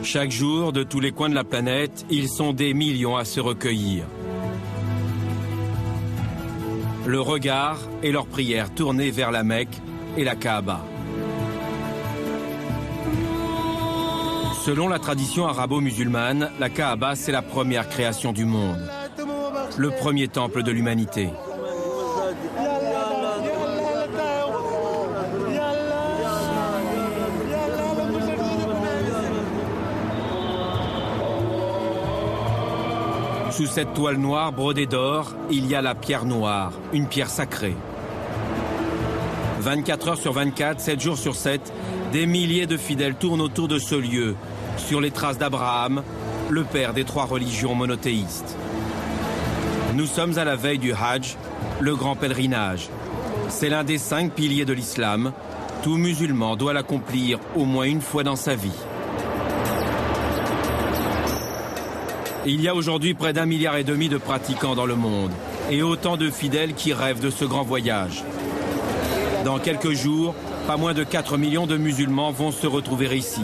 Chaque jour, de tous les coins de la planète, ils sont des millions à se recueillir. Le regard et leur prière tournés vers la Mecque et la Kaaba. Selon la tradition arabo-musulmane, la Kaaba, c'est la première création du monde, le premier temple de l'humanité. Sous cette toile noire brodée d'or, il y a la pierre noire, une pierre sacrée. 24 heures sur 24, 7 jours sur 7, des milliers de fidèles tournent autour de ce lieu, sur les traces d'Abraham, le père des 3 religions monothéistes. Nous sommes à la veille du Hajj, le grand pèlerinage. C'est l'un des 5 piliers de l'islam. Tout musulman doit l'accomplir au moins une fois dans sa vie. Il y a aujourd'hui près d'1,5 milliard de pratiquants dans le monde et autant de fidèles qui rêvent de ce grand voyage. Dans quelques jours, pas moins de 4 millions de musulmans vont se retrouver ici.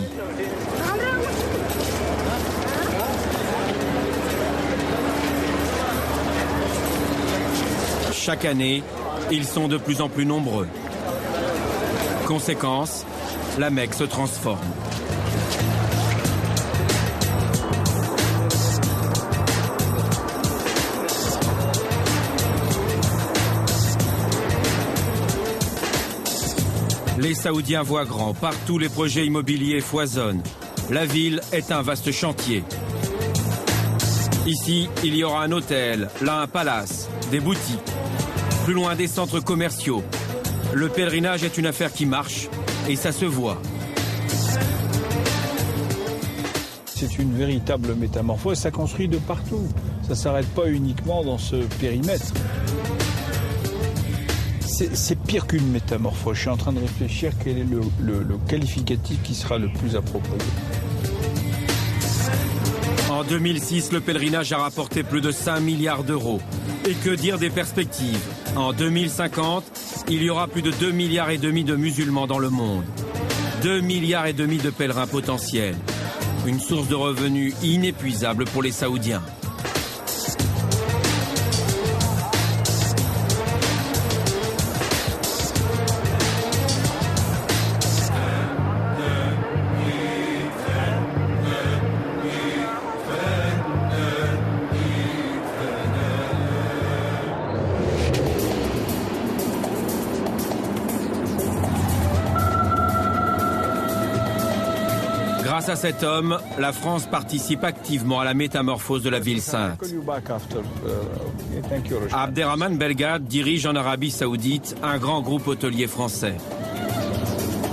Chaque année, ils sont de plus en plus nombreux. Conséquence, la Mecque se transforme. Les Saoudiens voient grand, partout les projets immobiliers foisonnent. La ville est un vaste chantier. Ici, il y aura un hôtel, là un palace, des boutiques, plus loin des centres commerciaux. Le pèlerinage est une affaire qui marche et ça se voit. C'est une véritable métamorphose, ça construit de partout. Ça ne s'arrête pas uniquement dans ce périmètre. C'est pire qu'une métamorphose. Je suis en train de réfléchir quel est le qualificatif qui sera le plus approprié. En 2006, le pèlerinage a rapporté plus de 5 milliards d'euros. Et que dire des perspectives? En 2050, il y aura plus de 2,5 milliards de musulmans dans le monde. 2,5 milliards de pèlerins potentiels. Une source de revenus inépuisable pour les Saoudiens. Grâce à cet homme, la France participe activement à la métamorphose de la ville sainte. Abderrahmane Belgad dirige en Arabie Saoudite un grand groupe hôtelier français.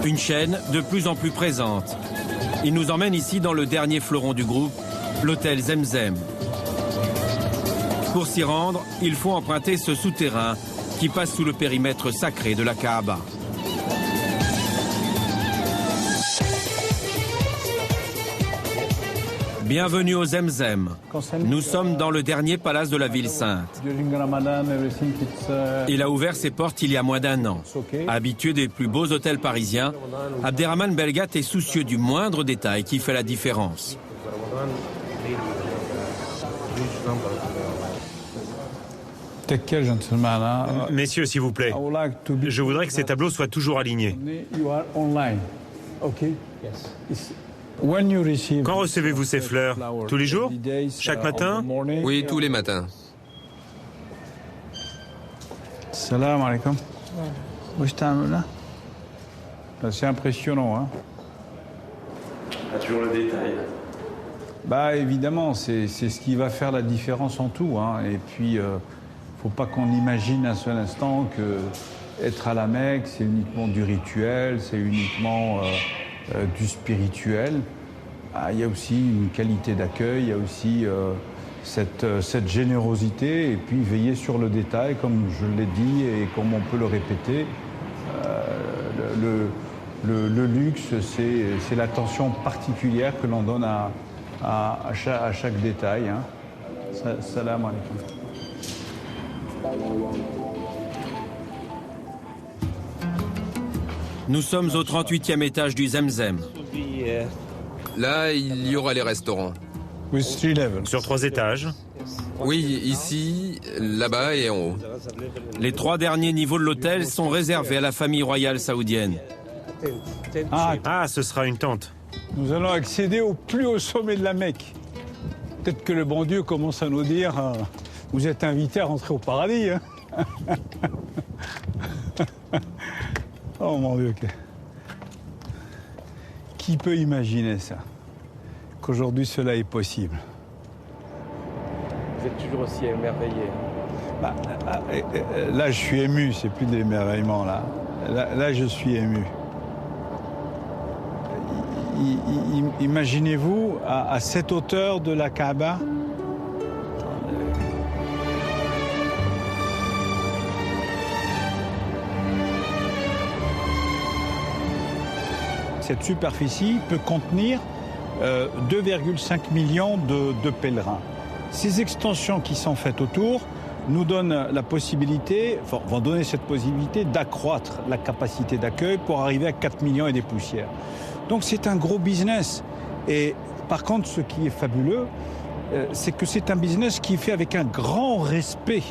Une chaîne de plus en plus présente. Il nous emmène ici dans le dernier fleuron du groupe, l'hôtel Zemzem. Pour s'y rendre, il faut emprunter ce souterrain qui passe sous le périmètre sacré de la Kaaba. Bienvenue au Zemzem. Nous sommes dans le dernier palace de la ville sainte. Il a ouvert ses portes il y a moins d'1 an. Habitué des plus beaux hôtels parisiens, Abderrahmane Belgat est soucieux du moindre détail qui fait la différence. Messieurs, s'il vous plaît, je voudrais que ces tableaux soient toujours alignés. Quand recevez-vous ces fleurs? Tous les jours? Chaque matin? Oui, tous les matins. Salam alaikum. C'est impressionnant, hein? Toujours le détail. Bah évidemment, c'est ce qui va faire la différence en tout, hein. Et puis, faut pas qu'on imagine un seul instant que être à la Mecque, c'est uniquement du rituel, c'est uniquement du spirituel. Il y a aussi une qualité d'accueil, il y a aussi cette générosité et puis veiller sur le détail, comme je l'ai dit et comme on peut le répéter. Le luxe, c'est l'attention particulière que l'on donne à chaque détail, hein. Salam alaikum. Nous sommes au 38e étage du Zemzem. Là, il y aura les restaurants. Sur 3 étages. Oui, ici, là-bas et en haut. Les 3 derniers niveaux de l'hôtel sont réservés à la famille royale saoudienne. Ah, ce sera une tente. Nous allons accéder au plus haut sommet de la Mecque. Peut-être que le bon Dieu commence à nous dire vous êtes invités à rentrer au paradis. Hein. Oh mon Dieu. Qui peut imaginer ça? Qu'aujourd'hui cela est possible. Vous êtes toujours aussi émerveillé. Là, je suis ému, c'est plus de l'émerveillement, là. Là, je suis ému. Imaginez-vous, à cette hauteur de la Kaaba, cette superficie peut contenir 2,5 millions de pèlerins. Ces extensions qui sont faites autour nous donnent la possibilité, vont donner cette possibilité d'accroître la capacité d'accueil pour arriver à 4 millions et des poussières. Donc c'est un gros business. Et par contre, ce qui est fabuleux, c'est que c'est un business qui est fait avec un grand respect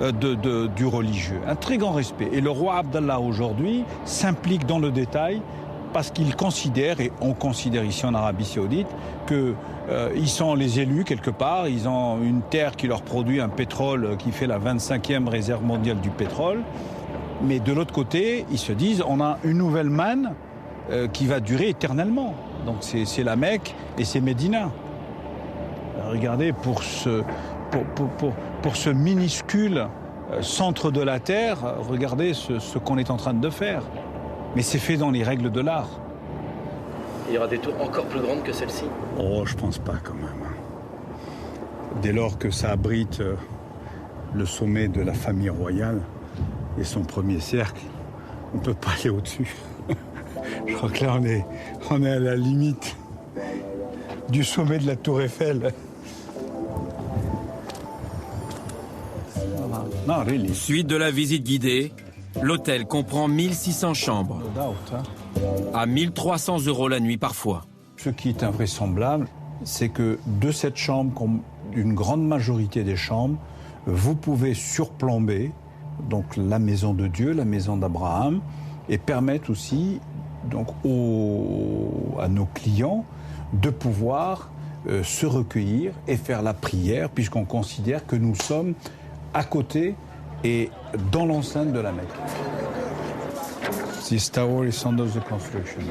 du religieux, un très grand respect. Et le roi Abdallah aujourd'hui s'implique dans le détail parce qu'il considère, et on considère ici en Arabie Saoudite, qu'ils sont les élus quelque part, ils ont une terre qui leur produit un pétrole qui fait la 25e réserve mondiale du pétrole, mais de l'autre côté, ils se disent, on a une nouvelle manne qui va durer éternellement. Donc c'est la Mecque et c'est Médina. Regardez, pour ce minuscule centre de la Terre, regardez ce qu'on est en train de faire. Mais c'est fait dans les règles de l'art. Il y aura des tours encore plus grandes que celle-ci? Oh, je pense pas quand même. Dès lors que ça abrite le sommet de la famille royale et son premier cercle, on ne peut pas aller au-dessus. Je crois que là, on est à la limite du sommet de la Tour Eiffel. Non, really. Suite de la visite guidée, l'hôtel comprend 1600 chambres, à 1 300 € la nuit parfois. Ce qui est invraisemblable, c'est que de cette chambre, comme une grande majorité des chambres, vous pouvez surplomber donc la maison de Dieu, la maison d'Abraham, et permettre aussi donc, à nos clients de pouvoir se recueillir et faire la prière, puisqu'on considère que nous sommes à côté et dans l'enceinte de la Mecque. This tower is under the construction.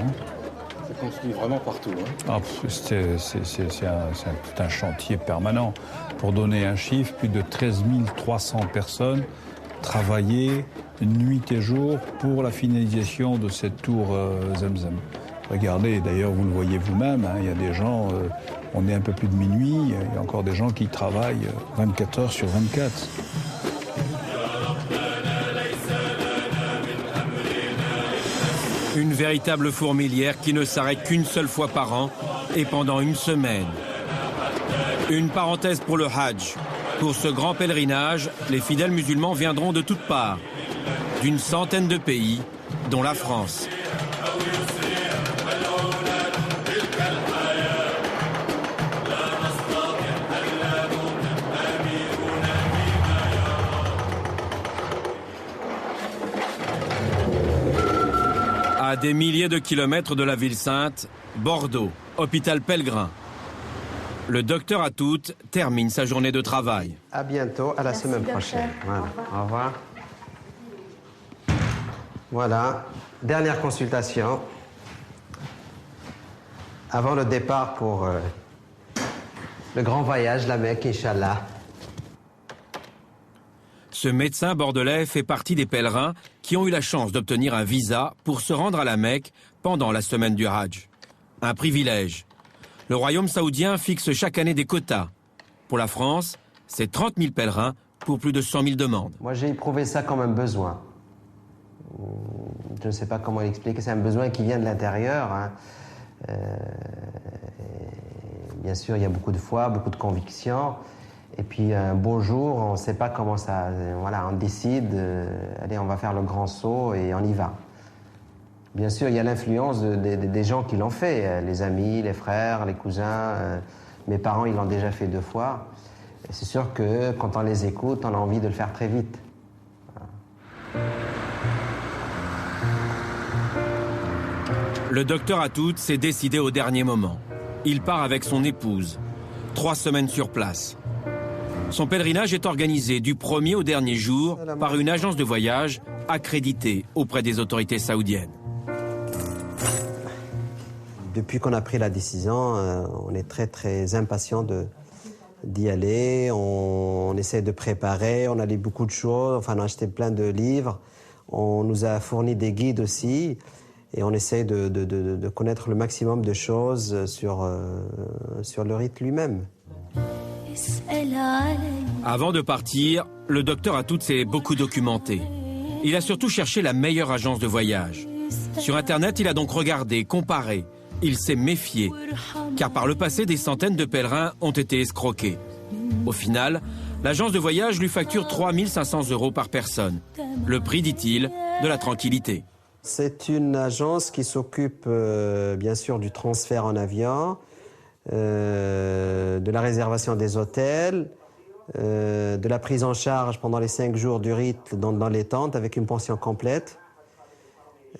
C'est construit vraiment partout. Hein. C'est un chantier permanent. Pour donner un chiffre, plus de 13 300 personnes travaillaient nuit et jour pour la finalisation de cette tour Zamzam. Regardez, d'ailleurs, vous le voyez vous-même, hein, il y a des gens, on est un peu plus de minuit, il y a encore des gens qui travaillent 24 heures sur 24. Une véritable fourmilière qui ne s'arrête qu'une seule fois par an et pendant une semaine. Une parenthèse pour le Hajj. Pour ce grand pèlerinage, les fidèles musulmans viendront de toutes parts, d'une centaine de pays, dont la France. À des milliers de kilomètres de la ville sainte, Bordeaux, hôpital pèlerin. Le docteur Atout termine sa journée de travail. À bientôt, à la semaine prochaine. Voilà. Au revoir. Voilà, dernière consultation. Avant le départ pour le grand voyage, la Mecque, Inch'Allah. Ce médecin bordelais fait partie des pèlerins qui ont eu la chance d'obtenir un visa pour se rendre à la Mecque pendant la semaine du Hajj. Un privilège. Le royaume saoudien fixe chaque année des quotas. Pour la France, c'est 30 000 pèlerins pour plus de 100 000 demandes. Moi, j'ai éprouvé ça comme un besoin. Je ne sais pas comment l'expliquer. C'est un besoin qui vient de l'intérieur. Hein. Bien sûr, il y a beaucoup de foi, beaucoup de conviction. Et puis un beau jour, on ne sait pas comment ça... Voilà, on décide, allez, on va faire le grand saut et on y va. Bien sûr, il y a l'influence des gens qui l'ont fait, les amis, les frères, les cousins. Mes parents, ils l'ont déjà fait 2 fois. Et c'est sûr que quand on les écoute, on a envie de le faire très vite. Le docteur Atoute s'est décidé au dernier moment. Il part avec son épouse. 3 semaines sur place. Son pèlerinage est organisé du premier au dernier jour par une agence de voyage accréditée auprès des autorités saoudiennes. Depuis qu'on a pris la décision, on est très très impatient d'y aller. On essaie de préparer, on a lu beaucoup de choses, enfin on a acheté plein de livres. On nous a fourni des guides aussi. Et on essaie de connaître le maximum de choses sur le rite lui-même. Avant de partir, le docteur Atoute s'est beaucoup documenté. Il a surtout cherché la meilleure agence de voyage. Sur Internet, il a donc regardé, comparé. Il s'est méfié, car par le passé, des centaines de pèlerins ont été escroqués. Au final, l'agence de voyage lui facture 3 500 € par personne. Le prix, dit-il, de la tranquillité. C'est une agence qui s'occupe bien sûr du transfert en avion, de la réservation des hôtels, de la prise en charge pendant les 5 jours du rite dans les tentes avec une pension complète.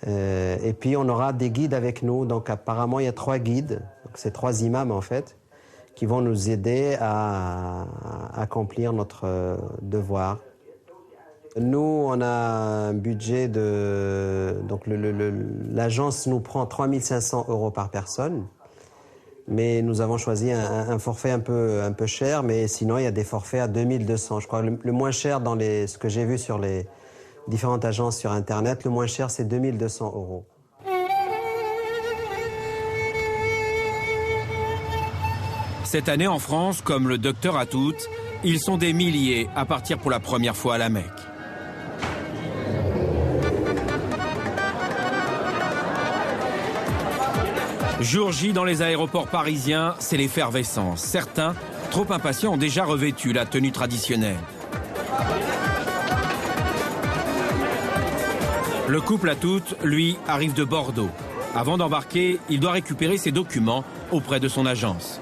Et puis on aura des guides avec nous, donc apparemment il y a 3 guides, c'est 3 imams en fait, qui vont nous aider à accomplir notre devoir. Nous, on a un budget de... Donc l'agence nous prend 3 500 € par personne. Mais nous avons choisi un forfait un peu cher, mais sinon il y a des forfaits à 2200. Je crois que le moins cher dans ce que j'ai vu sur les différentes agences sur Internet, le moins cher c'est 2200 €. Cette année en France, comme le docteur Atoute, ils sont des milliers à partir pour la première fois à la Mecque. Jour J dans les aéroports parisiens, c'est l'effervescence. Certains, trop impatients, ont déjà revêtu la tenue traditionnelle. Le couple Atoute, lui, arrive de Bordeaux. Avant d'embarquer, il doit récupérer ses documents auprès de son agence.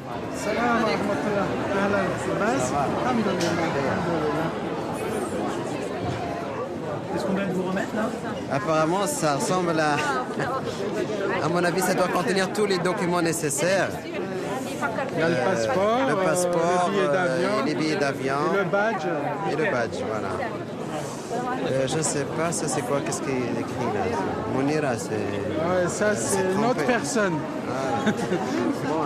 Qu'est-ce qu'on vient de vous remettre là? Apparemment, ça ressemble à... À mon avis, ça doit contenir tous les documents nécessaires. Il y a le passeport, les billets d'avion, et le badge. Et le badge, voilà. Je ne sais pas, ça c'est quoi? Qu'est-ce qu'il est écrit là? Mounira, c'est... Ouais, ça c'est une autre personne. Ah, bon,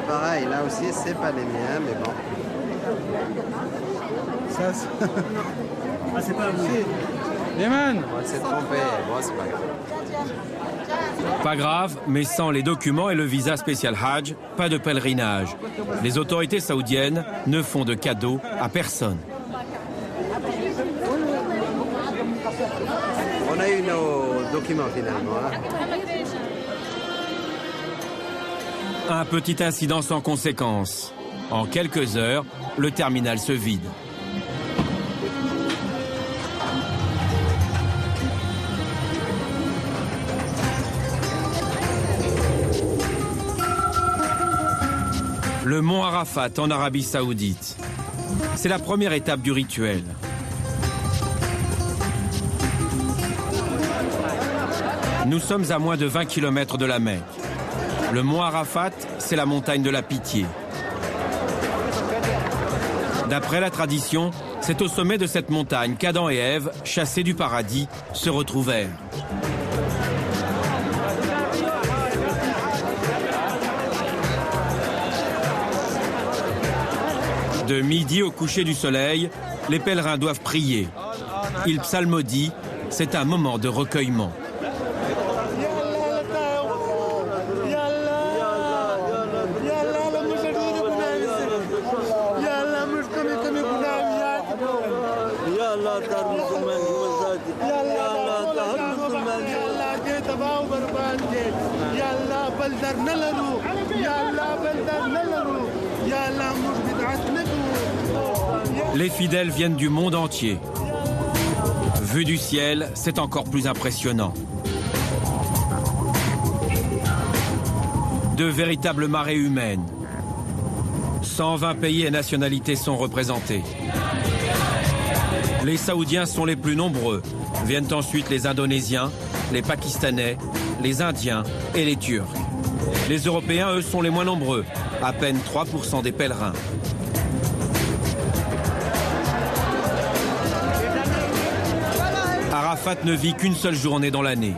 pareil, là aussi, c'est pas les miens, mais bon. Ça, c'est... Ah, c'est pas vous. Yaman. On s'est trompé, bon, c'est pas grave. Pas grave, mais sans les documents et le visa spécial Hajj, pas de pèlerinage. Les autorités saoudiennes ne font de cadeaux à personne. On a eu nos documents finalement. Un petit incident sans conséquence. En quelques heures, le terminal se vide. Le mont Arafat en Arabie Saoudite. C'est la première étape du rituel. Nous sommes à moins de 20 km de la Mecque. Le mont Arafat, c'est la montagne de la pitié. D'après la tradition, c'est au sommet de cette montagne qu'Adam et Ève, chassés du paradis, se retrouvèrent. De midi au coucher du soleil, les pèlerins doivent prier. Ils psalmodient, c'est un moment de recueillement. Les fidèles viennent du monde entier. Vu du ciel, c'est encore plus impressionnant. De véritables marées humaines. 120 pays et nationalités sont représentés. Les Saoudiens sont les plus nombreux. Viennent ensuite les Indonésiens, les Pakistanais, les Indiens et les Turcs. Les Européens, eux, sont les moins nombreux. À peine 3% des pèlerins. Arafat ne vit qu'une seule journée dans l'année.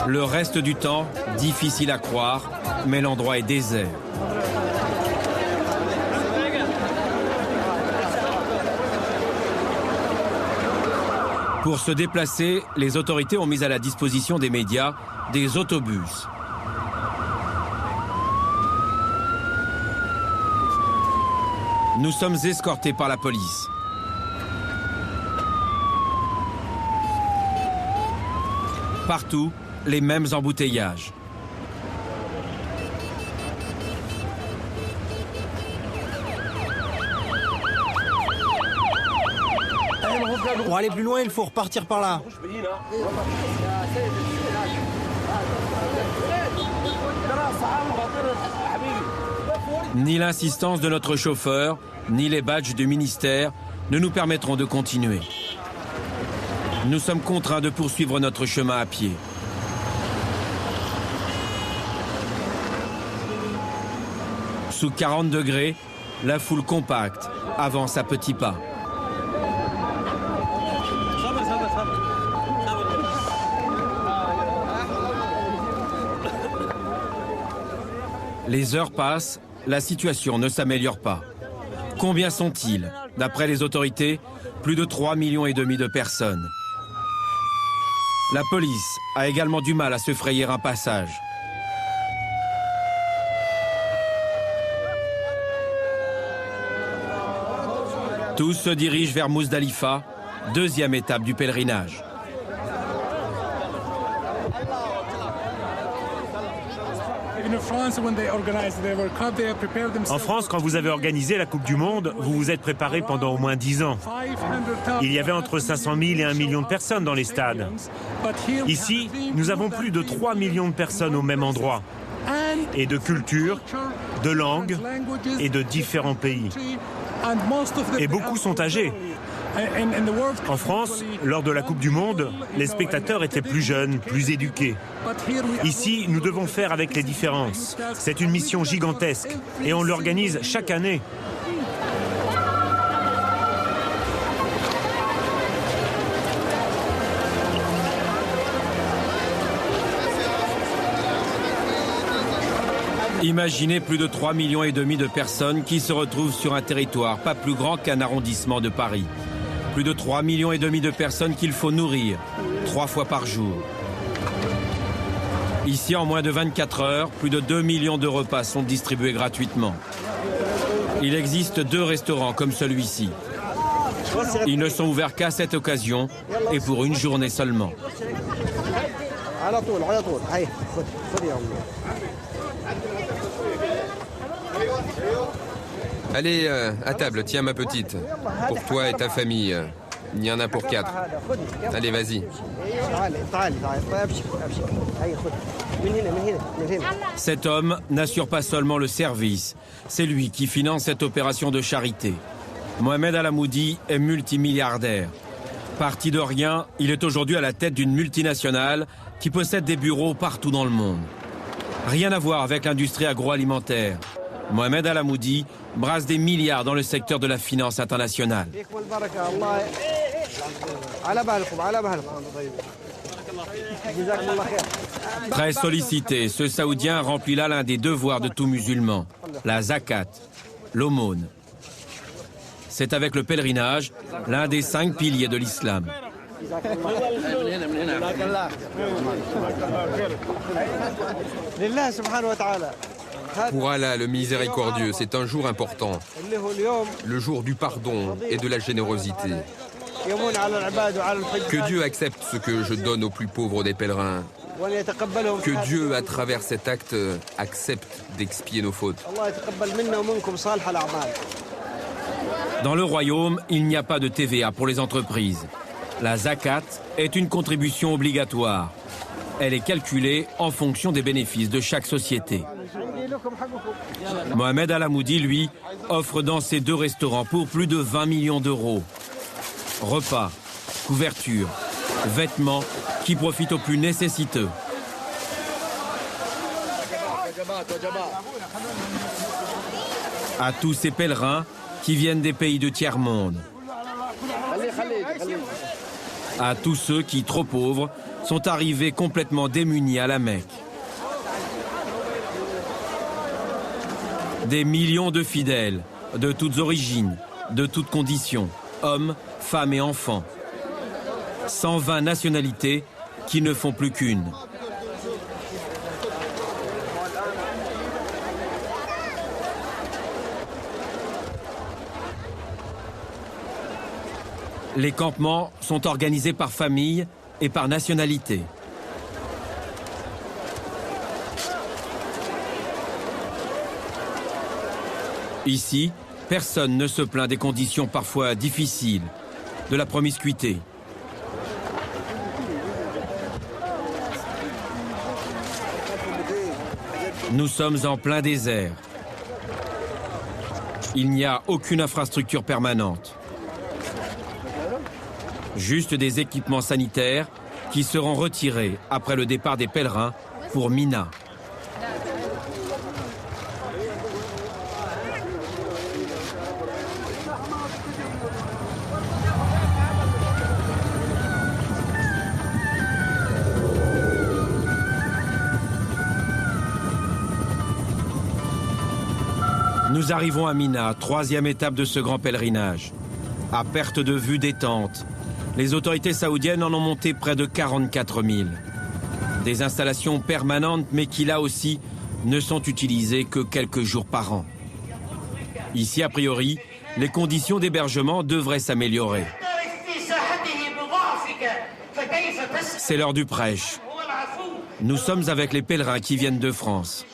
Le reste du temps, difficile à croire, mais l'endroit est désert. Pour se déplacer, les autorités ont mis à la disposition des médias des autobus. Nous sommes escortés par la police. Partout, les mêmes embouteillages. Pour aller plus loin, il faut repartir par là. Ni l'insistance de notre chauffeur, ni les badges du ministère ne nous permettront de continuer. Nous sommes contraints de poursuivre notre chemin à pied. Sous 40 degrés, la foule compacte avance à petits pas. Les heures passent, la situation ne s'améliore pas. Combien sont-ils? D'après les autorités, plus de 3,5 millions de personnes. La police a également du mal à se frayer un passage. Tous se dirigent vers Mousdalifa, deuxième étape du pèlerinage. En France, quand vous avez organisé la Coupe du Monde, vous vous êtes préparé pendant au moins 10 ans. Il y avait entre 500 000 et 1 million de personnes dans les stades. Ici, nous avons plus de 3 millions de personnes au même endroit. Et de cultures, de langues et de différents pays. Et beaucoup sont âgés. En France, lors de la Coupe du Monde, les spectateurs étaient plus jeunes, plus éduqués. Ici, nous devons faire avec les différences. C'est une mission gigantesque et on l'organise chaque année. Imaginez plus de 3,5 millions de personnes qui se retrouvent sur un territoire pas plus grand qu'un arrondissement de Paris. Plus de 3,5 millions de personnes qu'il faut nourrir 3 fois par jour. Ici, en moins de 24 heures, plus de 2 millions de repas sont distribués gratuitement. Il existe 2 restaurants comme celui-ci. Ils ne sont ouverts qu'à cette occasion et pour une journée seulement. Allez, à table, tiens ma petite. Pour toi et ta famille. Il y en a pour 4. Allez, vas-y. Cet homme n'assure pas seulement le service, c'est lui qui finance cette opération de charité. Mohamed Alamoudi est multimilliardaire. Parti de rien, il est aujourd'hui à la tête d'une multinationale qui possède des bureaux partout dans le monde. Rien à voir avec l'industrie agroalimentaire. Mohamed Alamoudi brasse des milliards dans le secteur de la finance internationale. Très sollicité, ce Saoudien remplit là l'un des devoirs de tout musulman, la zakat, l'aumône. C'est avec le pèlerinage l'un des 5 piliers de l'islam. Pour Allah, le miséricordieux, c'est un jour important. Le jour du pardon et de la générosité. Que Dieu accepte ce que je donne aux plus pauvres des pèlerins. Que Dieu, à travers cet acte, accepte d'expier nos fautes. Dans le royaume, il n'y a pas de TVA pour les entreprises. La zakat est une contribution obligatoire. Elle est calculée en fonction des bénéfices de chaque société. Mohamed Alamoudi, lui, offre dans ses 2 restaurants pour plus de 20 millions d'euros. Repas, couvertures, vêtements qui profitent aux plus nécessiteux. À tous ces pèlerins qui viennent des pays de tiers-monde. À tous ceux qui, trop pauvres, sont arrivés complètement démunis à la Mecque. Des millions de fidèles, de toutes origines, de toutes conditions, hommes, femmes et enfants. 120 nationalités qui ne font plus qu'une. Les campements sont organisés par famille et par nationalité. Ici, personne ne se plaint des conditions parfois difficiles, de la promiscuité. Nous sommes en plein désert. Il n'y a aucune infrastructure permanente. Juste des équipements sanitaires qui seront retirés après le départ des pèlerins pour Mina. Nous arrivons à Mina, 3e étape de ce grand pèlerinage. À perte de vue des tentes, les autorités saoudiennes en ont monté près de 44 000. Des installations permanentes, mais qui là aussi ne sont utilisées que quelques jours par an. Ici, a priori, les conditions d'hébergement devraient s'améliorer. C'est l'heure du prêche. Nous sommes avec les pèlerins qui viennent de France.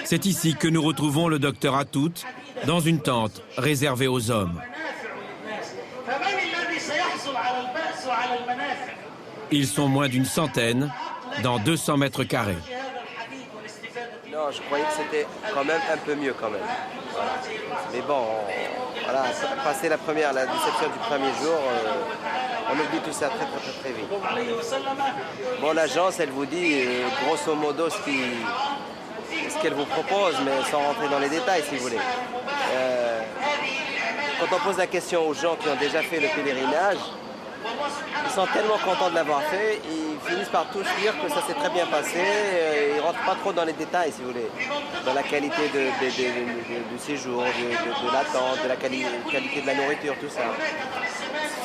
C'est ici que nous retrouvons le docteur Atout, dans une tente réservée aux hommes. Ils sont moins d'une centaine, dans 200 mètres carrés. Non, je croyais que c'était quand même un peu mieux quand même. Voilà. Mais bon, voilà, passer la déception du premier jour, on oublie tout ça très vite. Bon, l'agence, elle vous dit grosso modo ce qu'elle vous propose, mais sans rentrer dans les détails, si vous voulez. Quand on pose la question aux gens qui ont déjà fait le pèlerinage, ils sont tellement contents de l'avoir fait, ils finissent par tous dire que ça s'est très bien passé, ils ne rentrent pas trop dans les détails, si vous voulez, dans la qualité du séjour, de l'attente, de la qualité de la nourriture, tout ça.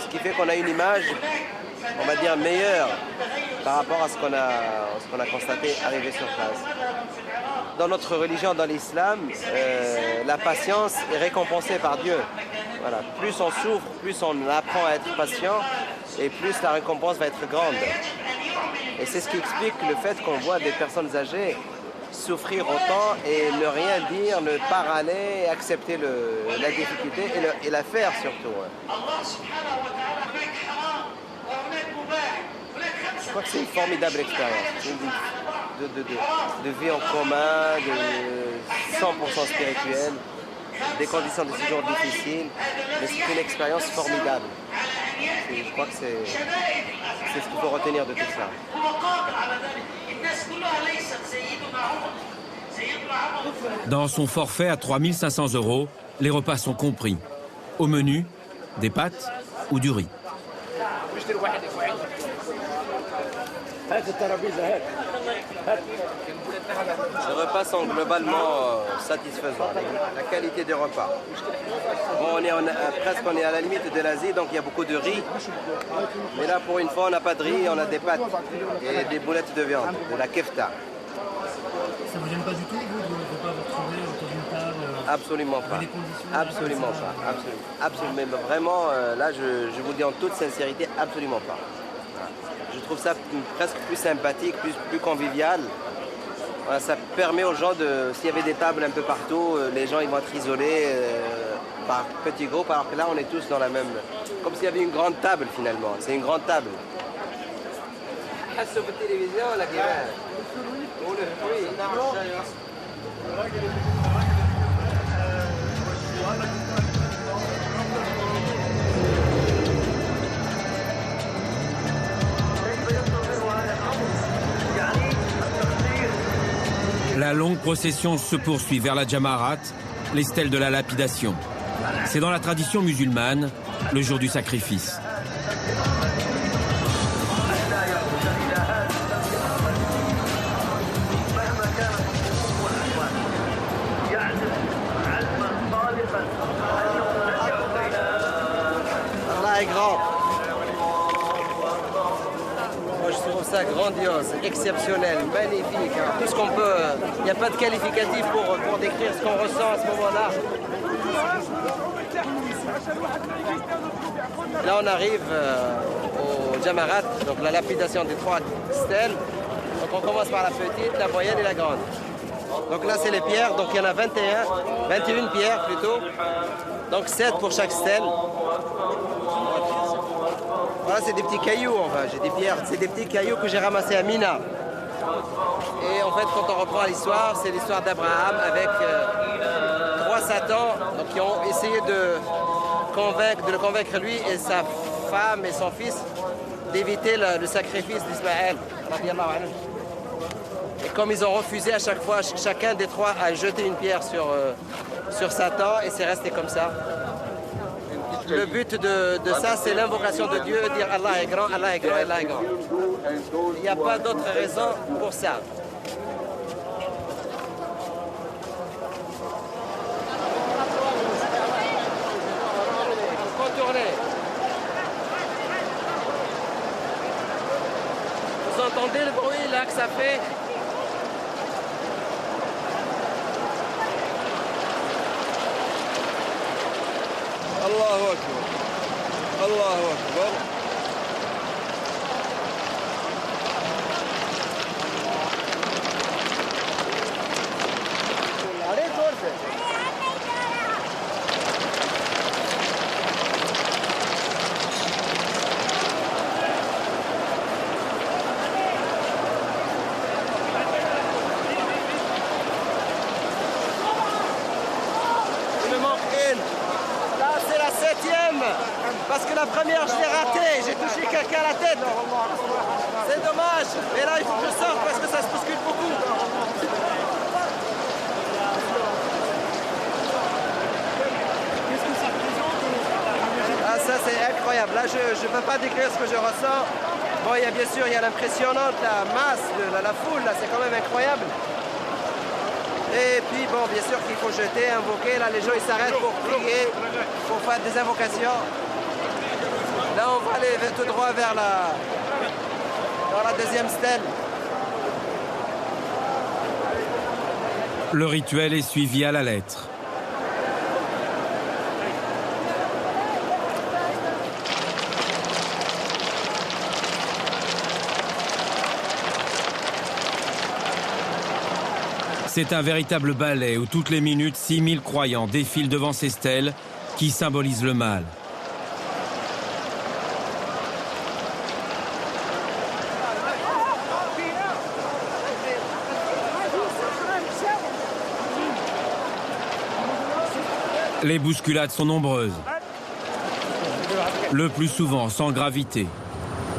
Ce qui fait qu'on a une image, on va dire, meilleure par rapport à ce qu'on a constaté arrivé sur place. Dans notre religion, dans l'islam, la patience est récompensée par Dieu. Voilà. Plus on souffre, plus on apprend à être patient et plus la récompense va être grande. Et c'est ce qui explique le fait qu'on voit des personnes âgées souffrir autant et ne rien dire, ne pas râler, accepter la difficulté et la faire surtout. Je crois que c'est une formidable expérience. De vie en commun, de 100% spirituelle, des conditions de séjour difficiles, mais c'est une expérience formidable. Je crois que c'est ce qu'il faut retenir de tout ça. Dans son forfait à 3 500 €, les repas sont compris. Au menu, des pâtes ou du riz. Les repas sont globalement satisfaisants, la qualité des repas. Bon, on est à la limite de l'Asie, donc il y a beaucoup de riz. Mais là, pour une fois, on n'a pas de riz, on a des pâtes et des boulettes de viande, de la kefta. Ça ne vous gêne pas du tout, vous, de ne pas vous retrouver autour d'une table? Absolument pas. Absolument pas. Absolument. Mais vraiment, là, je vous dis en toute sincérité, absolument pas. Je trouve ça presque plus sympathique, plus convivial. Voilà, ça permet aux gens s'il y avait des tables un peu partout, les gens ils vont être isolés. par petits groupes, alors que là on est tous dans la même... Comme s'il y avait une grande table finalement, c'est une grande table. Sur la télévision, là, La longue procession se poursuit vers la Jamarat, les stèles de la lapidation. C'est dans la tradition musulmane, le jour du sacrifice. Allah est grand. Moi je trouve ça grandiose, exceptionnel, magnifique. Hein. Tout ce qu'on peut. Il n'y a pas de qualificatif pour décrire ce qu'on ressent à ce moment-là. Là on arrive au Jamarat, donc la lapidation des 3 stèles. Donc on commence par la petite, la moyenne et la grande. Donc là c'est les pierres, donc il y en a 21 pierres plutôt. Donc 7 pour chaque stèle. Voilà, c'est des petits cailloux, enfin, j'ai des pierres, c'est des petits cailloux que j'ai ramassés à Mina. Et en fait, quand on reprend l'histoire, c'est l'histoire d'Abraham avec 3 satans donc, qui ont essayé de le convaincre lui et sa femme et son fils d'éviter le sacrifice d'Ismaël. Et comme ils ont refusé à chaque fois, chacun des 3 a jeté une pierre sur Satan et c'est resté comme ça. Le but de ça, c'est l'invocation de Dieu, dire Allah est grand, Allah est grand, Allah est grand. Il n'y a pas d'autre raison pour ça. Contournez. Vous entendez le bruit là que ça fait? Allahu Akbar. Allahu Akbar. Allez, force. Il me manque une. Là, c'est la 7e. Parce que la première, je l'ai ratée. J'ai touché quelqu'un à la tête. C'est dommage. Et là, il faut que je sorte parce que ça se bouscule beaucoup. Ah, ça, c'est incroyable. Là, je ne peux pas décrire ce que je ressens. Bon, il y a bien sûr, il y a l'impressionnante, la masse, la foule. Là, c'est quand même incroyable. Et puis, bon, bien sûr qu'il faut jeter, invoquer. Là, les gens, ils s'arrêtent pour prier, pour faire des invocations. Là, on va aller tout droit vers la 2e stèle. Le rituel est suivi à la lettre. C'est un véritable ballet où toutes les minutes, 6000 croyants défilent devant ces stèles qui symbolisent le mal. Les bousculades sont nombreuses, le plus souvent sans gravité.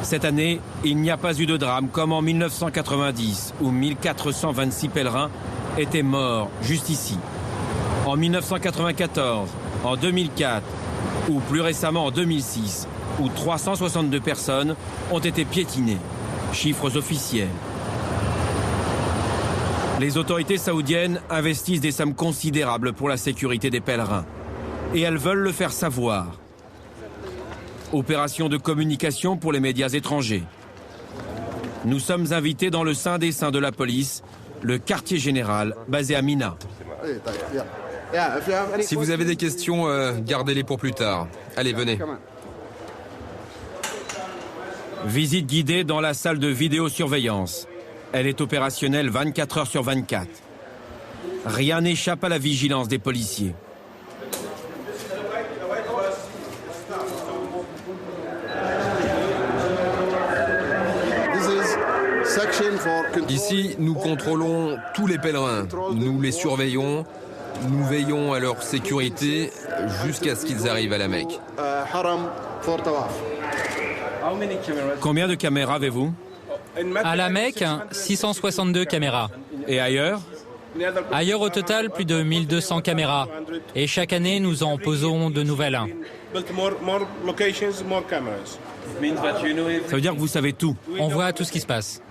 Cette année, il n'y a pas eu de drame comme en 1990 où 1426 pèlerins étaient morts juste ici. En 1994, en 2004 ou plus récemment en 2006 où 362 personnes ont été piétinées. Chiffres officiels. Les autorités saoudiennes investissent des sommes considérables pour la sécurité des pèlerins. Et elles veulent le faire savoir. Opération de communication pour les médias étrangers. Nous sommes invités dans le sein des saints de la police, le quartier général basé à Mina. Si vous avez des questions, gardez-les pour plus tard. Allez, venez. Visite guidée dans la salle de vidéosurveillance. Elle est opérationnelle 24 heures sur 24. Rien n'échappe à la vigilance des policiers. Ici, nous contrôlons tous les pèlerins. Nous les surveillons. Nous veillons à leur sécurité jusqu'à ce qu'ils arrivent à la Mecque. Combien de caméras avez-vous? À la Mecque, 662 caméras. Et ailleurs? Ailleurs, au total, plus de 1200 caméras. Et chaque année, nous en posons de nouvelles. Ça veut dire que vous savez tout? On voit tout ce qui se passe.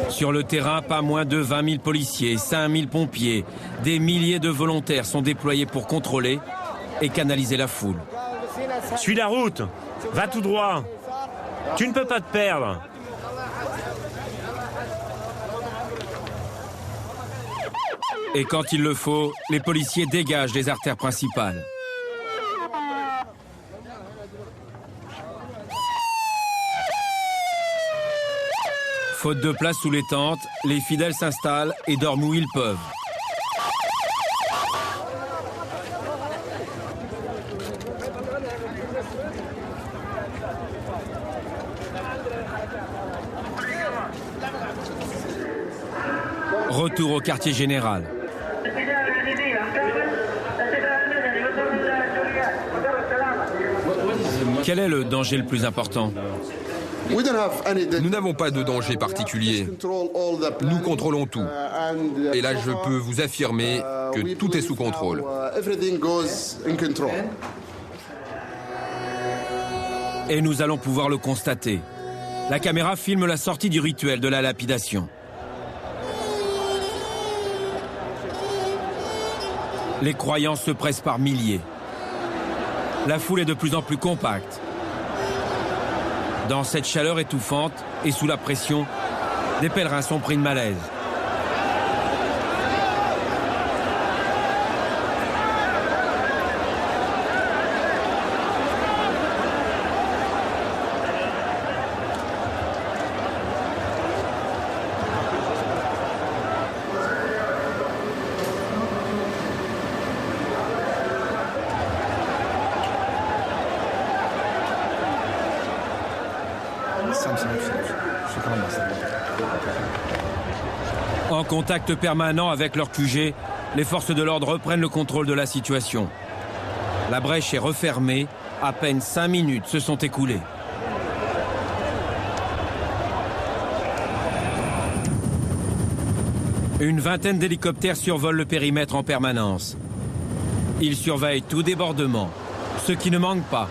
Sur le terrain, pas moins de 20 000 policiers, 5 000 pompiers, des milliers de volontaires sont déployés pour contrôler et canaliser la foule. Suis la route, va tout droit. Tu ne peux pas te perdre. Et quand il le faut, les policiers dégagent les artères principales. Faute de place sous les tentes, les fidèles s'installent et dorment où ils peuvent. Retour au quartier général. Quel est le danger le plus important? Nous n'avons pas de danger particulier. Nous contrôlons tout. Et là, je peux vous affirmer que tout est sous contrôle. Et nous allons pouvoir le constater. La caméra filme la sortie du rituel de la lapidation. Les croyants se pressent par milliers. La foule est de plus en plus compacte. Dans cette chaleur étouffante et sous la pression, des pèlerins sont pris de malaise. En contact permanent avec leur QG, les forces de l'ordre reprennent le contrôle de la situation. La brèche est refermée, à peine 5 minutes se sont écoulées. Une vingtaine d'hélicoptères survolent le périmètre en permanence. Ils surveillent tout débordement, ce qui ne manque pas.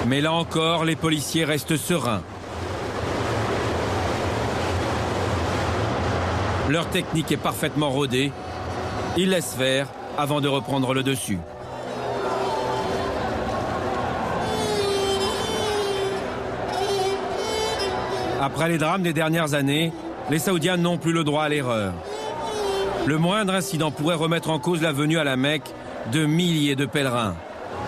Mais là encore, les policiers restent sereins. Leur technique est parfaitement rodée. Ils laissent faire avant de reprendre le dessus. Après les drames des dernières années, les Saoudiens n'ont plus le droit à l'erreur. Le moindre incident pourrait remettre en cause la venue à la Mecque de milliers de pèlerins.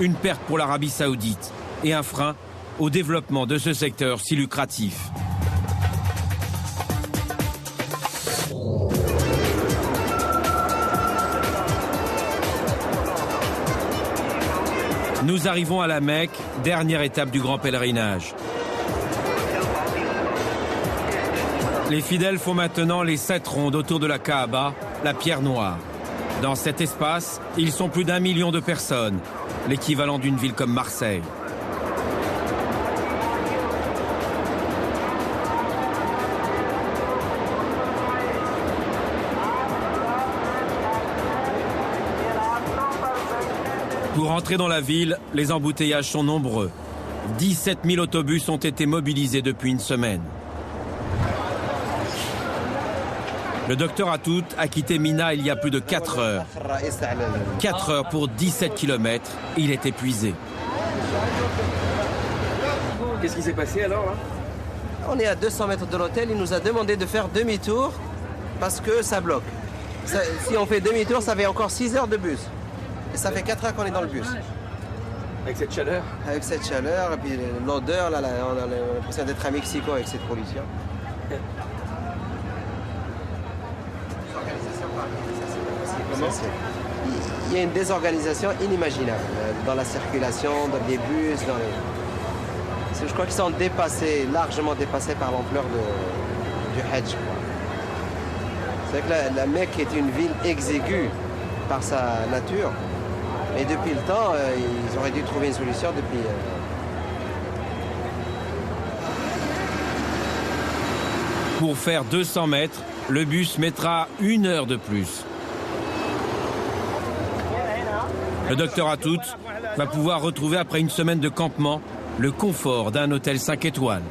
Une perte pour l'Arabie Saoudite et un frein au développement de ce secteur si lucratif. Nous arrivons à la Mecque, dernière étape du grand pèlerinage. Les fidèles font maintenant les 7 rondes autour de la Kaaba, la pierre noire. Dans cet espace, ils sont plus d'1 million de personnes, l'équivalent d'une ville comme Marseille. Pour entrer dans la ville, les embouteillages sont nombreux. 17 000 autobus ont été mobilisés depuis une semaine. Le docteur Atout a quitté Mina il y a plus de 4 heures. 4 heures pour 17 km, il est épuisé. Qu'est-ce qui s'est passé alors là? On est à 200 mètres de l'hôtel, il nous a demandé de faire demi-tour parce que ça bloque. Si on fait demi-tour, ça fait encore 6 heures de bus. Et ça fait 4 heures qu'on est dans le bus. Avec cette chaleur? Avec cette chaleur, et puis l'odeur, là, on a l'impression d'être à Mexico avec cette pollution. Comment? Il y a une désorganisation inimaginable dans la circulation, dans les bus, dans les... Je crois qu'ils sont dépassés, largement dépassés par l'ampleur du Hajj. C'est vrai que la Mecque est une ville exiguë par sa nature. Et depuis le temps, ils auraient dû trouver une solution depuis... Pour faire 200 mètres, le bus mettra 1 heure de plus. Le docteur Atout va pouvoir retrouver, après une semaine de campement, le confort d'un hôtel 5 étoiles.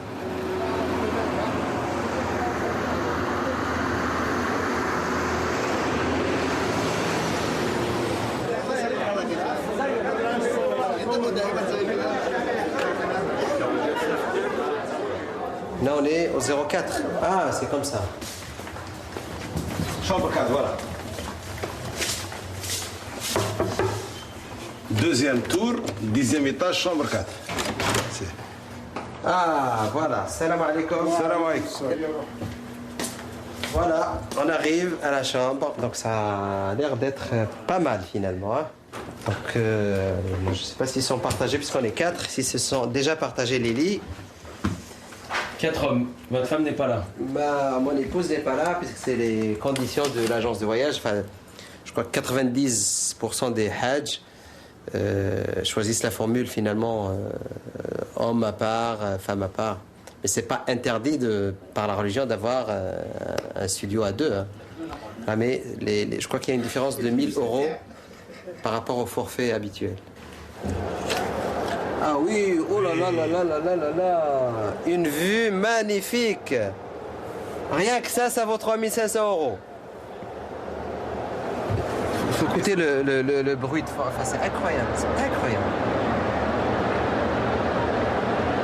Là, on est au 04. Ah, c'est comme ça. Chambre 4, voilà. Deuxième tour, 10e étage, chambre 4. Ah, voilà. Salam alaikum. Salam alaikum. Voilà, on arrive à la chambre. Donc ça a l'air d'être pas mal finalement. Hein. Donc je ne sais pas s'ils sont partagés puisqu'on est 4. Si se sont déjà partagés les lits. 4 hommes. Votre femme n'est pas là? Bah, mon épouse n'est pas là puisque c'est les conditions de l'agence de voyage. Enfin, je crois que 90% des Hajj choisissent la formule finalement homme à part, femme à part. Mais c'est pas interdit par la religion d'avoir un studio à deux. Hein. Ah, mais je crois qu'il y a une différence de 1 000 € par rapport au forfait habituel. Ah oui, oh là là là là là là là là, une vue magnifique. Rien que ça vaut 3 500 €. Il faut écouter le bruit de fond. Enfin, c'est incroyable, c'est incroyable.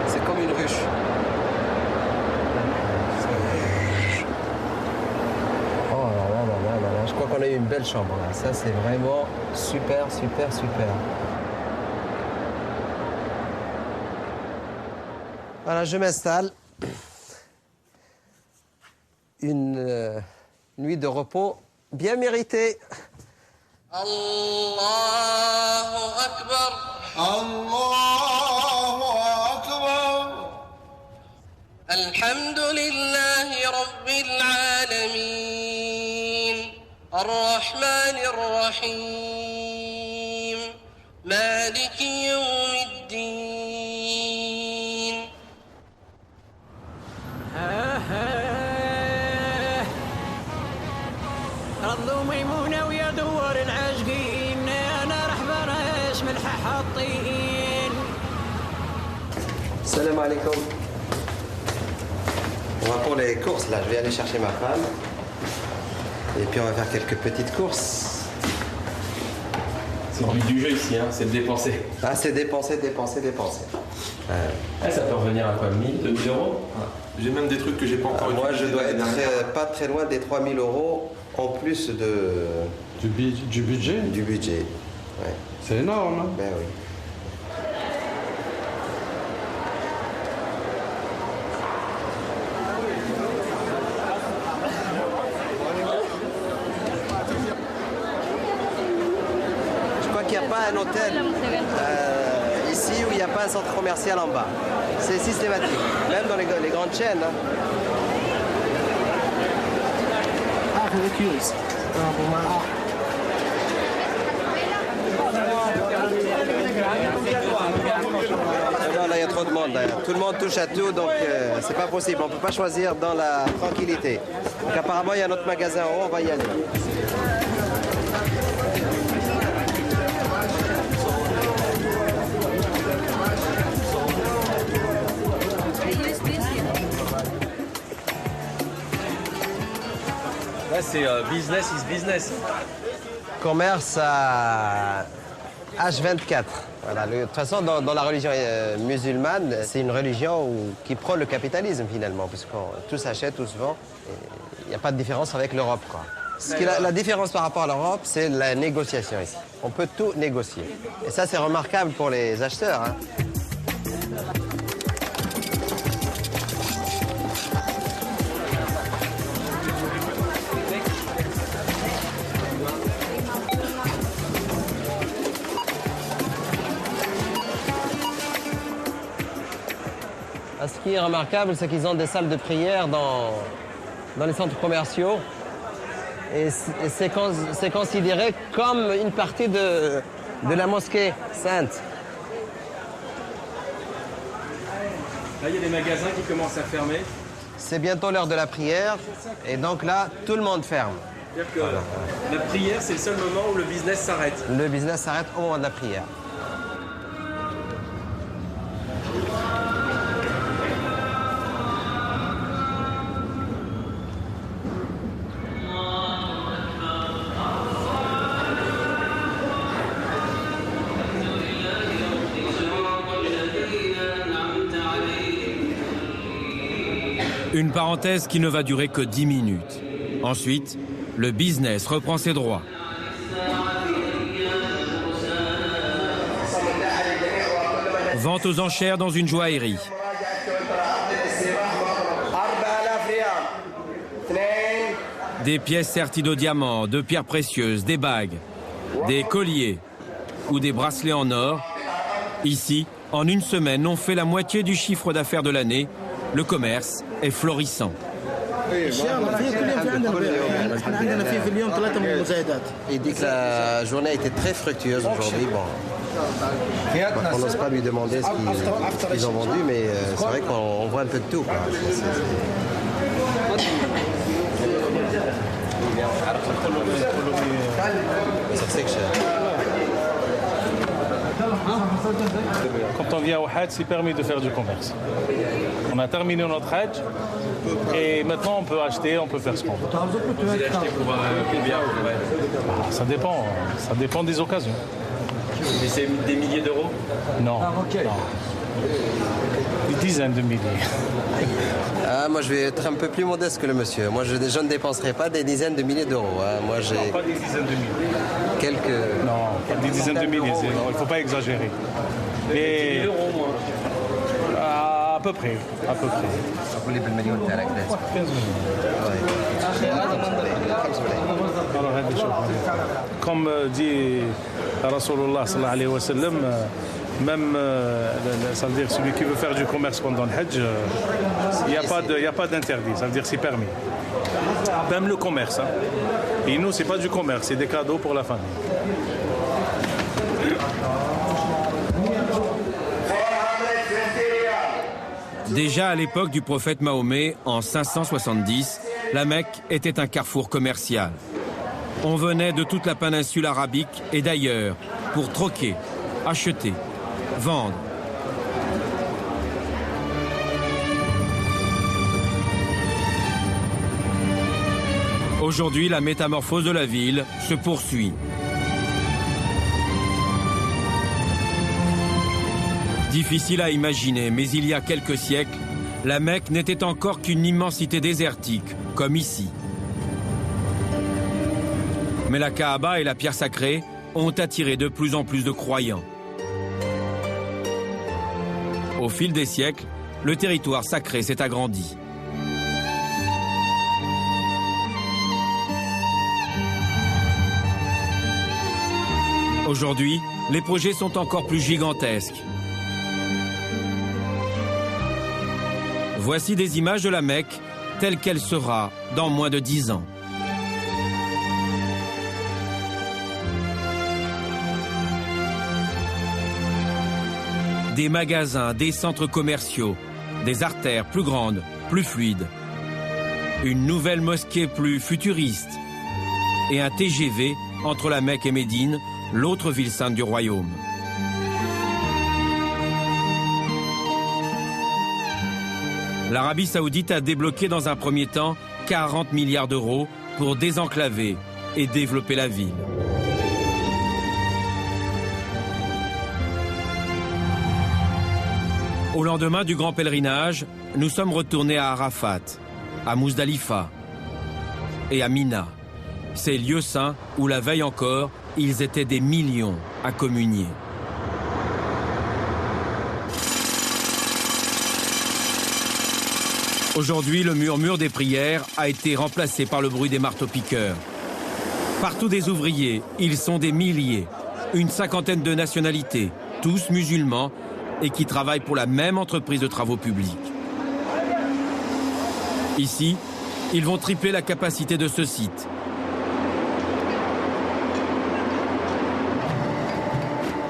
C'est comme une ruche. Oh là là là là là là, je crois qu'on a eu une belle chambre là. Ça, c'est vraiment super, super, super. Voilà, je m'installe. Une nuit de repos bien méritée. Allahu Akbar. Allahu Akbar. Alhamdulillahi Rabbil Alamin. Ar-Rahman Ar-Rahim. Maliki Yawmiddin. رضوا ميمونة ويا دوار العاشقين أنا راح برش ملح حاطين. Salam alaikum. On va pour les courses là, je vais aller chercher ma femme. Et puis on va faire quelques petites courses. C'est le but du jeu ici, hein, c'est de dépenser. Ah, c'est dépenser, dépenser, dépenser. Ça peut revenir à quoi, 1 000, 2 000 €? J'ai même des trucs que j'ai pas encore utilisés. Moi, je dois être pas très loin des 3 000 € en plus du budget. Du budget, ouais. C'est énorme, hein? Ben oui. Je crois qu'il n'y a pas un hôtel ici où il n'y a pas un centre commercial en bas. C'est systématique, même dans les grandes chaînes. Hein. Non, là il y a trop de monde. Là. Tout le monde touche à tout, donc c'est pas possible. On peut pas choisir dans la tranquillité. Donc apparemment il y a un autre magasin en haut, on va y aller. Là, c'est business is business. Commerce à H24. Voilà. De toute façon, dans la religion musulmane, c'est une religion qui prône le capitalisme finalement, puisque tout s'achète, tout se vend. Il n'y a pas de différence avec l'Europe, quoi. La différence par rapport à l'Europe, c'est la négociation ici. On peut tout négocier. Et ça, c'est remarquable pour les acheteurs. Hein. Ce qui est remarquable, c'est qu'ils ont des salles de prière dans les centres commerciaux. Et c'est considéré comme une partie de la mosquée sainte. Là, il y a des magasins qui commencent à fermer. C'est bientôt l'heure de la prière. Et donc là, tout le monde ferme. C'est-à-dire que la prière, c'est le seul moment où le business s'arrête. Le business s'arrête au moment de la prière. Une parenthèse qui ne va durer que 10 minutes. Ensuite, le business reprend ses droits. Vente aux enchères dans une joaillerie. Des pièces serties de diamants, de pierres précieuses, des bagues, des colliers ou des bracelets en or. Ici, en une semaine, on fait la moitié du chiffre d'affaires de l'année. Le commerce est florissant. Il dit que la journée a été très fructueuse aujourd'hui. Bon, on n'ose pas lui demander ce qu'ils ont vendu, mais c'est vrai qu'on voit un peu de tout. Quand on vient au Hajj, c'est permis de faire du commerce. On a terminé notre Hajj et maintenant on peut acheter, on peut faire ce qu'on veut. Vous allez acheter pour combien? Ça dépend des occasions. Mais c'est des milliers d'euros? Non. Des dizaines de milliers. Moi, je vais être un peu plus modeste que le monsieur. Moi, je ne dépenserai pas des dizaines de milliers d'euros. Moi, j'ai... Non, pas des dizaines de milliers. Quelques... Non, pas des dizaines de milliers. Il ne faut pas exagérer. Et... 10 000 euros, moi. À peu près. Comme dit Rasulullah sallallahu alayhi wa sallam, même ça veut dire celui qui veut faire du commerce pendant le Hajj, il n'y a pas d'interdit, ça veut dire c'est permis. Même le commerce. Hein. Et nous, c'est pas du commerce, c'est des cadeaux pour la famille. Déjà à l'époque du prophète Mahomet, en 570, la Mecque était un carrefour commercial. On venait de toute la péninsule arabique et d'ailleurs pour troquer, acheter, vendre. Aujourd'hui, la métamorphose de la ville se poursuit. Difficile à imaginer, mais il y a quelques siècles, la Mecque n'était encore qu'une immensité désertique, comme ici. Mais la Kaaba et la pierre sacrée ont attiré de plus en plus de croyants. Au fil des siècles, le territoire sacré s'est agrandi. Aujourd'hui, les projets sont encore plus gigantesques. Voici des images de la Mecque telle qu'elle sera dans moins de 10 ans. Des magasins, des centres commerciaux, des artères plus grandes, plus fluides. Une nouvelle mosquée plus futuriste. Et un TGV entre la Mecque et Médine, l'autre ville sainte du royaume. L'Arabie saoudite a débloqué dans un premier temps 40 milliards d'euros pour désenclaver et développer la ville. Au lendemain du grand pèlerinage, nous sommes retournés à Arafat, à Mousdalifa et à Mina. ces lieux saints où la veille encore, ils étaient des millions à communier. Aujourd'hui, le murmure des prières a été remplacé par le bruit des marteaux-piqueurs. Partout des ouvriers, ils sont des milliers, une cinquantaine de nationalités, tous musulmans, et qui travaillent pour la même entreprise de travaux publics. Ici, ils vont tripler la capacité de ce site.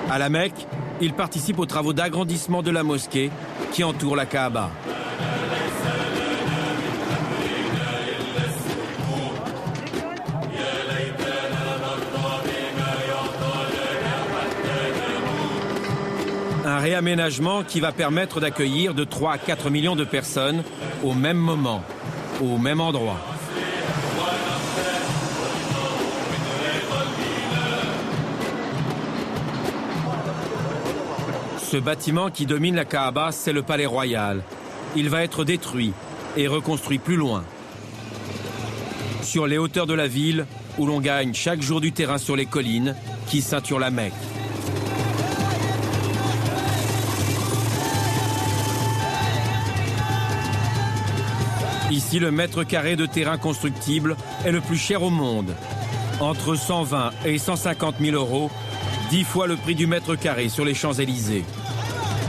À la Mecque, ils participent aux travaux d'agrandissement de la mosquée qui entoure la Kaaba. Un réaménagement qui va permettre d'accueillir de 3 à 4 millions de personnes au même moment, au même endroit. Ce bâtiment qui domine la Kaaba, c'est le palais royal. Il va être détruit et reconstruit plus loin. Sur les hauteurs de la ville, où l'on gagne chaque jour du terrain sur les collines qui ceinturent la Mecque. Ici, le mètre carré de terrain constructible est le plus cher au monde. Entre 120 et 150 000 euros, 10 fois le prix du mètre carré sur les Champs-Élysées.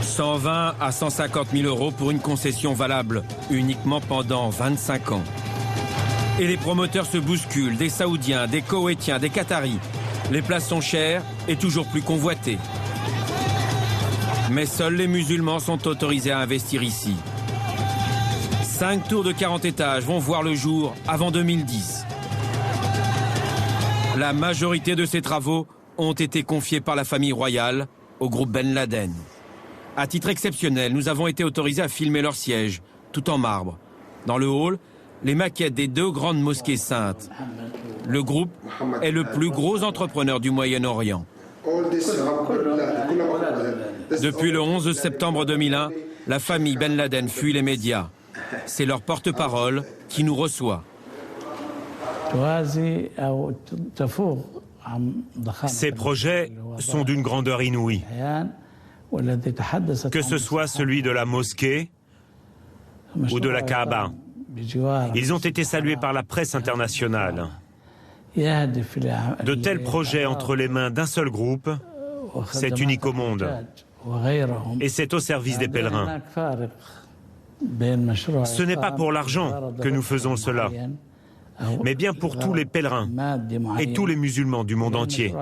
120 à 150 000 euros pour une concession valable uniquement pendant 25 ans. Et les promoteurs se bousculent, des Saoudiens, des Koweïtiens, des Qataris. Les places sont chères et toujours plus convoitées. Mais seuls les musulmans sont autorisés à investir ici. 5 tours de 40 étages vont voir le jour avant 2010. La majorité de ces travaux ont été confiés par la famille royale au groupe Ben Laden. À titre exceptionnel, nous avons été autorisés à filmer leur siège, tout en marbre. Dans le hall, les maquettes des 2 grandes mosquées saintes. Le groupe est le plus gros entrepreneur du Moyen-Orient. Depuis le 11 septembre 2001, la famille Ben Laden fuit les médias. C'est leur porte-parole qui nous reçoit. Ces projets sont d'une grandeur inouïe. Que ce soit celui de la mosquée ou de la Kaaba. Ils ont été salués par la presse internationale. De tels projets entre les mains d'un seul groupe, c'est unique au monde. Et c'est au service des pèlerins. Ce n'est pas pour l'argent que nous faisons cela, mais bien pour tous les pèlerins et tous les musulmans du monde entier.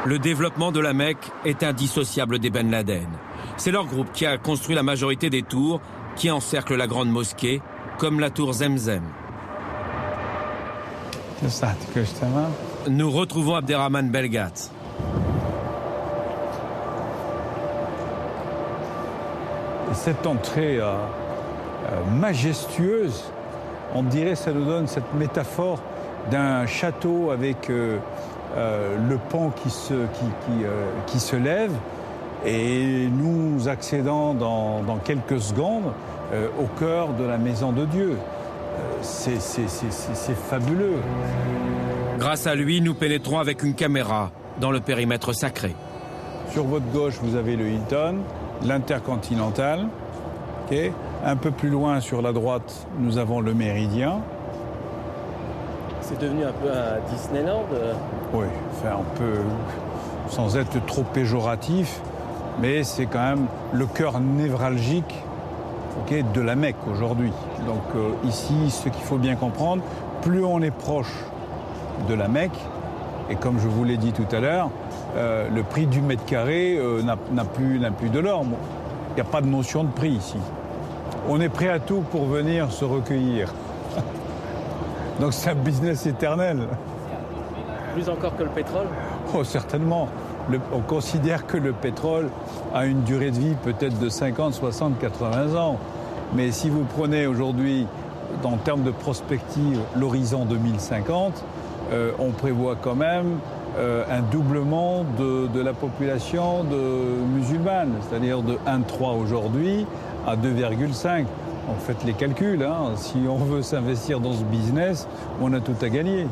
Le développement de la Mecque est indissociable des Ben Laden. C'est leur groupe qui a construit la majorité des tours qui encerclent la grande mosquée, comme la tour Zemzem. Nous retrouvons Abderrahman Belgat. Cette entrée majestueuse, on dirait, ça nous donne cette métaphore d'un château avec le pont qui se lève, et nous accédons dans quelques secondes au cœur de la maison de Dieu. C'est fabuleux. Grâce à lui, nous pénétrons avec une caméra dans le périmètre sacré. Sur votre gauche, vous avez le Hilton, l'Intercontinental. Okay. Un peu plus loin, sur la droite, nous avons le Méridien. C'est devenu un peu un Disneyland. Oui, enfin, un peu, sans être trop péjoratif, mais c'est quand même le cœur névralgique de la Mecque aujourd'hui. Donc ici, ce qu'il faut bien comprendre, plus on est proche de la Mecque, et comme je vous l'ai dit tout à l'heure, le prix du mètre carré n'a plus de l'or. Il n'y a pas de notion de prix ici. On est prêt à tout pour venir se recueillir. Donc c'est un business éternel. Plus encore que le pétrole ? Oh, certainement. On considère que le pétrole a une durée de vie peut-être de 50, 60, 80 ans. Mais si vous prenez aujourd'hui, en termes de prospective, l'horizon 2050, on prévoit quand même un doublement de la population musulmane, c'est-à-dire de 1,3 aujourd'hui à 2,5. On fait les calculs, hein. Si on veut s'investir dans ce business, on a tout à gagner.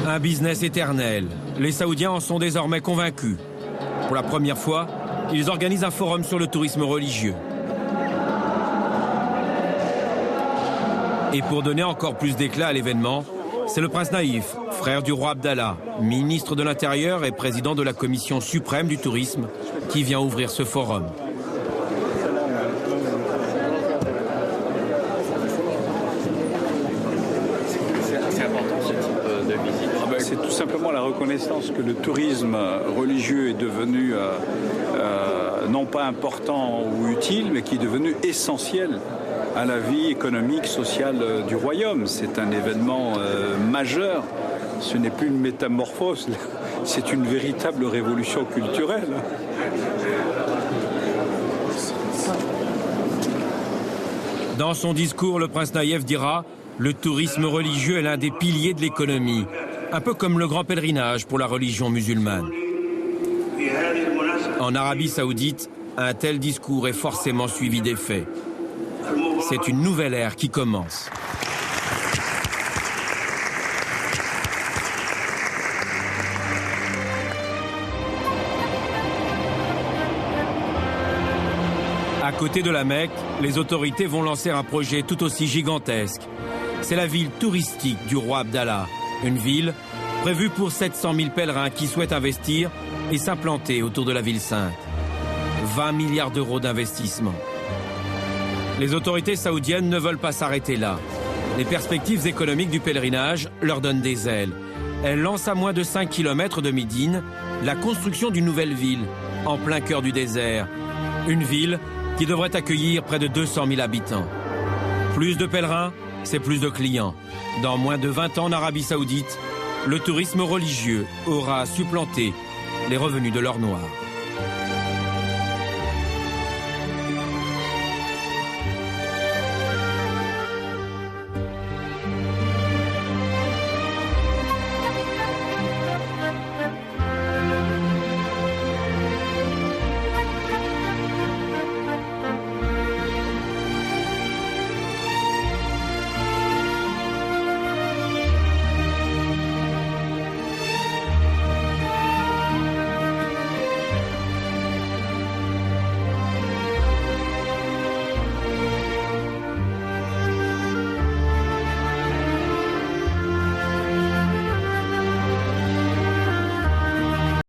Un business éternel. Les Saoudiens en sont désormais convaincus. Pour la première fois, ils organisent un forum sur le tourisme religieux. Et pour donner encore plus d'éclat à l'événement, c'est le prince Naïf, frère du roi Abdallah, ministre de l'Intérieur et président de la Commission suprême du tourisme, qui vient ouvrir ce forum. C'est tout simplement la reconnaissance que le tourisme religieux est devenu non pas important ou utile, mais qui est devenu essentiel à la vie économique, sociale du royaume. C'est un événement majeur. Ce n'est plus une métamorphose, c'est une véritable révolution culturelle. Dans son discours, le prince Naïef dira « Le tourisme religieux est l'un des piliers de l'économie », un peu comme le grand pèlerinage pour la religion musulmane. En Arabie Saoudite, un tel discours est forcément suivi des faits. C'est une nouvelle ère qui commence. À côté de la Mecque, les autorités vont lancer un projet tout aussi gigantesque. C'est la ville touristique du roi Abdallah, une ville prévue pour 700 000 pèlerins qui souhaitent investir et s'implanter autour de la ville sainte. 20 milliards d'euros d'investissement. Les autorités saoudiennes ne veulent pas s'arrêter là. Les perspectives économiques du pèlerinage leur donnent des ailes. Elles lancent à moins de 5 km de Médine la construction d'une nouvelle ville, en plein cœur du désert. Une ville qui devrait accueillir près de 200 000 habitants. Plus de pèlerins, c'est plus de clients. Dans moins de 20 ans en Arabie Saoudite, le tourisme religieux aura supplanté les revenus de l'or noir.